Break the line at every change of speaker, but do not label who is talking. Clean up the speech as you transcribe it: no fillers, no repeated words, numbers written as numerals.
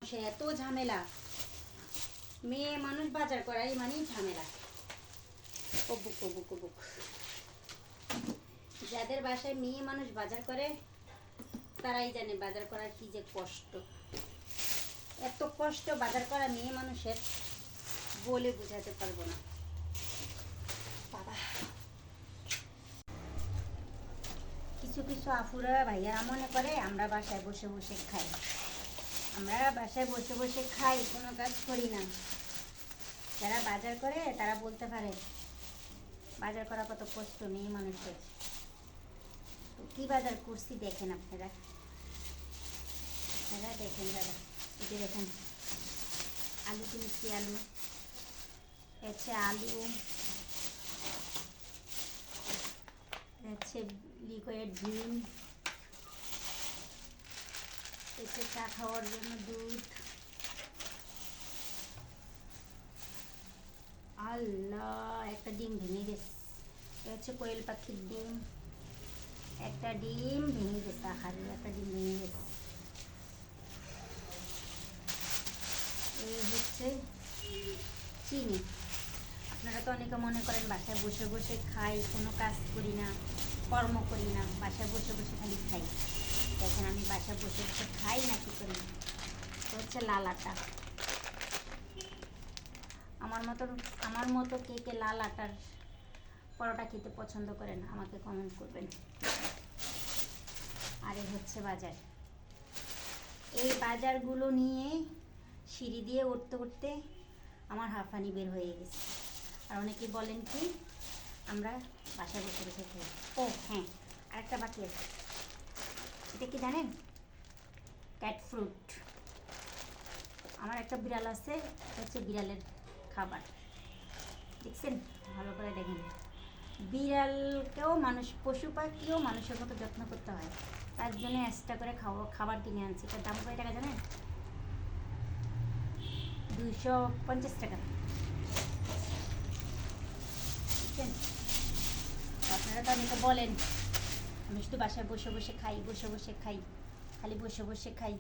সে এত ঝামেলা, মেয়ে মানুষ বাজার করাই মানেই ঝামেলা। কবুক কবুক কবুক। যাদের বাসায় মেয়ে মানুষ বাজার করে তারাই জানে বাজার করার কি যে কষ্ট। এত কষ্ট বাজার করা মেয়ে মানুষের বলে বোঝাতে পারবো না বাবা। কিছু কিছু আফুরা ভাইয়ারা মনে করে আমরা বাসায় বসে বসে খাই। আমরা বাসায় বসে বসে খাই, কোনো কাজ করি না। যারা বাজার করে তারা বলতে পারে বাজার করা কত কষ্ট মেয়ে মানুষের। তো কী বাজার করছি দেখেন আপনারা, দেখেন দাদা, এটি দেখেন আলু কিনছি, আলু হচ্ছে, আলু হচ্ছে, লিকুইড ডিম হচ্ছে, চা খাওয়ার জন্য দুধ। আল্লাহ, একটা ডিম ভেঙে গেছে। এটা হচ্ছে কোয়েল পাখির ডিম, একটা ডিম ভেঙে গেছে। আহারে, একটা ডিম ভেঙে গেছে। এই হচ্ছে চিনি। আপনারা তো অনেকে মনে করেন বাসায় বসে বসে খাই, কোনো কাজ করি না, কর্ম করি না, বাসায় বসে বসে খালি খাই। দেখেন আমি বাসায় বসে বসে খাই না, কি করি। তো হচ্ছে লাল আটা। আমার মতো কে কে লাল আটার পরোটা খেতে পছন্দ করেন আমাকে কমেন্ট করবেন। আর এই হচ্ছে বাজার। এই বাজারগুলো নিয়ে সিঁড়ি দিয়ে উঠতে উঠতে আমার হাঁফানি বের হয়ে গেছে। আর অনেকে বলেন কি আমরা বাসায় বসে বসে খাই। ও হ্যাঁ, আরেকটা বাকি আছে। এটা কি জানেন? Cat fruit. আমার একটা বিড়াল আছে, এটা হচ্ছে বিড়ালের খাবার। দেখছেন? ভালো করে দেখেন। বিড়ালকেও মানুষ, পশু পাখিও মানুষের মতো যত্ন করতে হয়। তার জন্য এক্সট্রা করে খাবার কিনে আনছি। এটার দাম কত টাকা জানেন? 250 টাকা। বুঝছেন? আপনারা তো অনেকে বলেন আমি শুধু বাসায় বসে বসে খাই, বসে বসে খাই, খালি বসে বসে খাই।